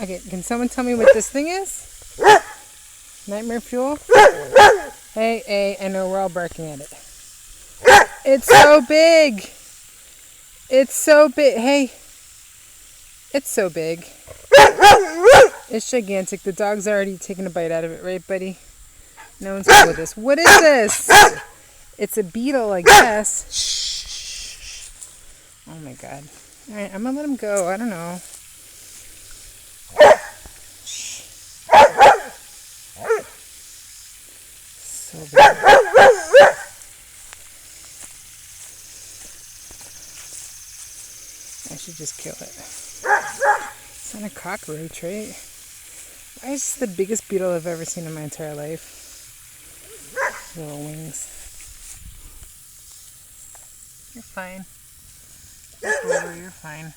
Okay, can someone tell me what this thing is? Nightmare fuel? Hey, I know we're all barking at it. It's so big! It's so big. Hey, it's so big. It's gigantic. The dog's already taken a bite out of it, right, buddy? No one's cool with this. What is this? It's a beetle, I guess. Shh. Oh my god. Alright, I'm gonna let him go. I don't know. Shh. So big. I should just kill it. It's not a cockroach, right? Why is this the biggest beetle I've ever seen in my entire life? Little wings. You're fine. You're fine.